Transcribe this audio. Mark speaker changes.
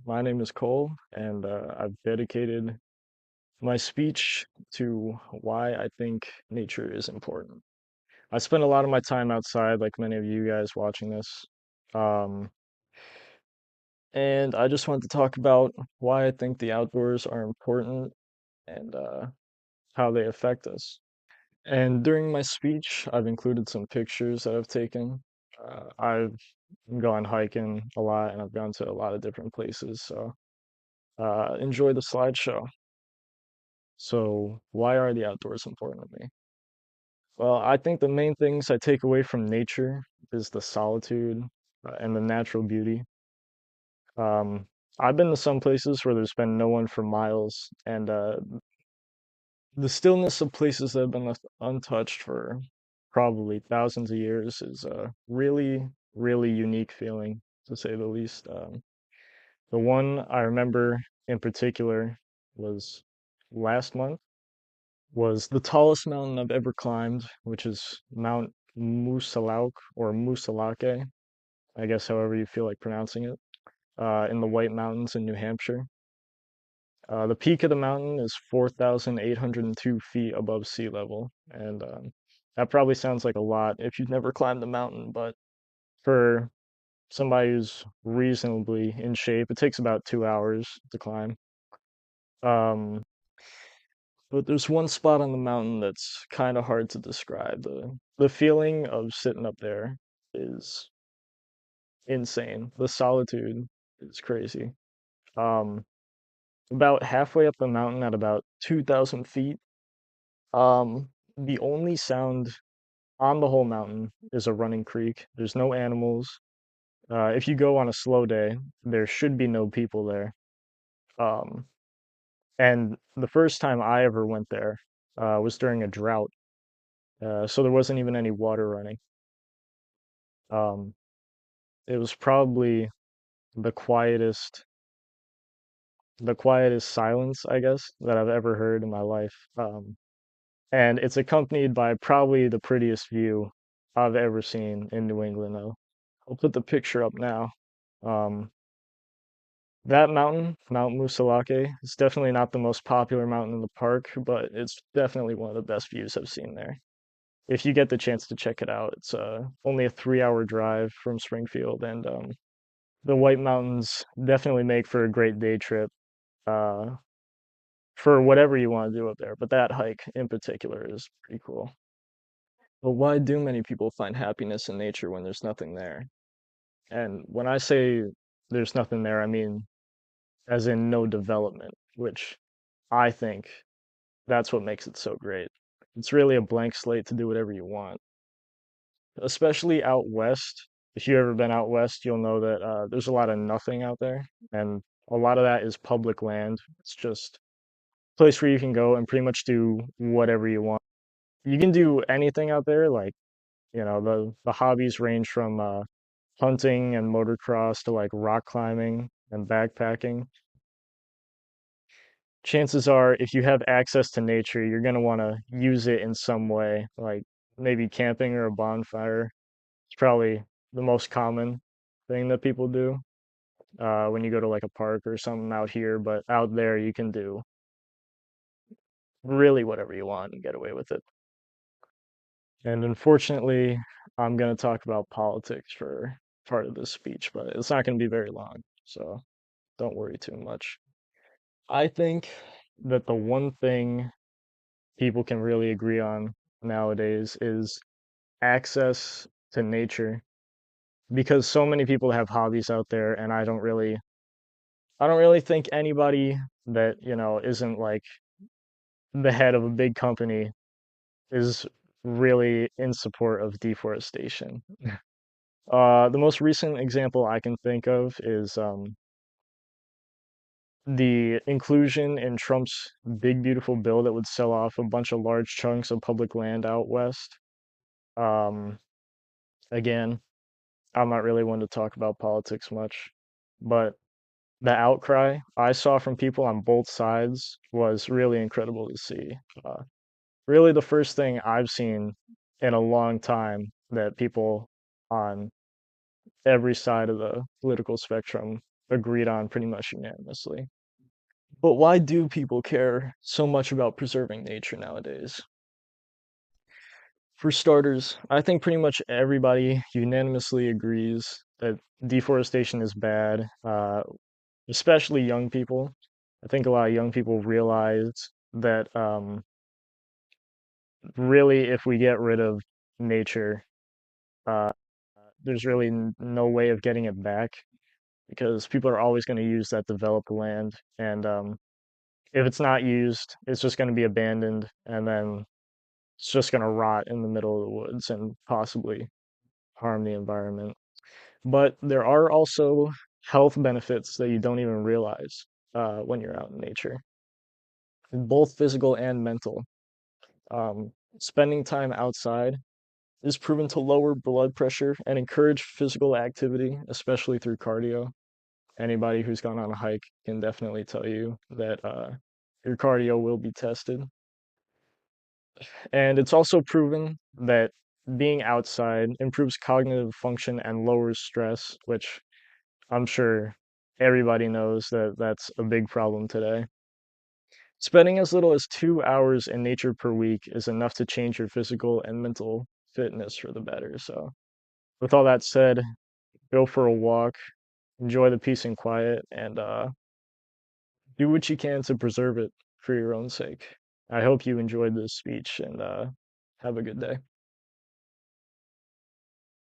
Speaker 1: My name is Cole, and I've dedicated my speech to why I think nature is important. I spend a lot of my time outside, like many of you guys watching this. Um, and I just want to talk about why I think the outdoors are important and how they affect us. And during my speech, I've included some pictures that I've taken. I've gone hiking a lot and I've gone to a lot of different places, so enjoy the slideshow. So, why are the outdoors important to me? Well, I think the main things I take away from nature is the solitude and the natural beauty. Um, I've been to some places where there's been no one for miles, and the stillness of places that have been left untouched for probably thousands of years is a really, really unique feeling, to say the least. The one I remember in particular was last month. Was the tallest mountain I've ever climbed, which is Mount Musalauk or Musalake, I guess however you feel like pronouncing it, in the White Mountains in New Hampshire. The peak of the mountain is 4,802 feet above sea level, and that probably sounds like a lot if you've never climbed the mountain, but for somebody who's reasonably in shape, it takes about 2 hours to climb. Um, But there's one spot on the mountain that's kind of hard to describe. The feeling of sitting up there is insane. The solitude is crazy. Um, about halfway up the mountain at about 2,000 feet, um, the only sound on the whole mountain is a running creek. There's no animals. If you go on a slow day, there should be no people there. Um, and the first time I ever went there was during a drought. So there wasn't even any water running. Um, it was probably the quietest, the quietest silence, I guess, that I've ever heard in my life. And it's accompanied by probably the prettiest view I've ever seen in New England, though. I'll put the picture up now. Um, that mountain, Mount Musalake, is definitely not the most popular mountain in the park, but it's definitely one of the best views I've seen there. If you get the chance to check it out, it's only a 3 hour drive from Springfield, and the White Mountains definitely make for a great day trip uh, for whatever you want to do up there. But that hike in particular is pretty cool. But why do many people find happiness in nature when there's nothing there? And when I say there's nothing there, I mean as in no development, which I think that's what makes it so great. It's really a blank slate to do whatever you want, especially out west. If you've ever been out west, you'll know that there's a lot of nothing out there, and a lot of that is public land. It's just a place where you can go and pretty much do whatever you want. You can do anything out there, like the hobbies range from hunting and motocross to like rock climbing and backpacking. Chances are, if you have access to nature, you're gonna want to use it in some way, like maybe camping or a bonfire. It's probably the most common thing that people do when you go to like a park or something out here, but out there you can do really whatever you want and get away with it. And unfortunately, I'm going to talk about politics for part of this speech, but it's not going to be very long, so don't worry too much. I think that the one thing people can really agree on nowadays is access to nature because so many people have hobbies out there and I don't really think anybody that, isn't like the head of a big company is really in support of deforestation. The most recent example I can think of is the inclusion in Trump's big beautiful bill that would sell off a bunch of large chunks of public land out west. Um, Again, I'm not really one to talk about politics much, but the outcry I saw from people on both sides was really incredible to see. Really, the first thing I've seen in a long time that people on every side of the political spectrum agreed on pretty much unanimously. But why do people care so much about preserving nature nowadays? For starters, I think pretty much everybody unanimously agrees that deforestation is bad, especially young people. I think a lot of young people realize that really, if we get rid of nature, uh, there's really no way of getting it back because people are always going to use that developed land. And if it's not used, it's just going to be abandoned and then it's just going to rot in the middle of the woods and possibly harm the environment. But there are also health benefits that you don't even realize when you're out in nature, both physical and mental. Spending time outside is proven to lower blood pressure and encourage physical activity, especially through cardio. Anybody who's gone on a hike can definitely tell you that your cardio will be tested. And it's also proven that being outside improves cognitive function and lowers stress, which I'm sure everybody knows that that's a big problem today. Spending as little as 2 hours in nature per week is enough to change your physical and mental fitness for the better. So, with all that said, go for a walk, enjoy the peace and quiet, and do what you can to preserve it for your own sake. I hope you enjoyed this speech and have a good day.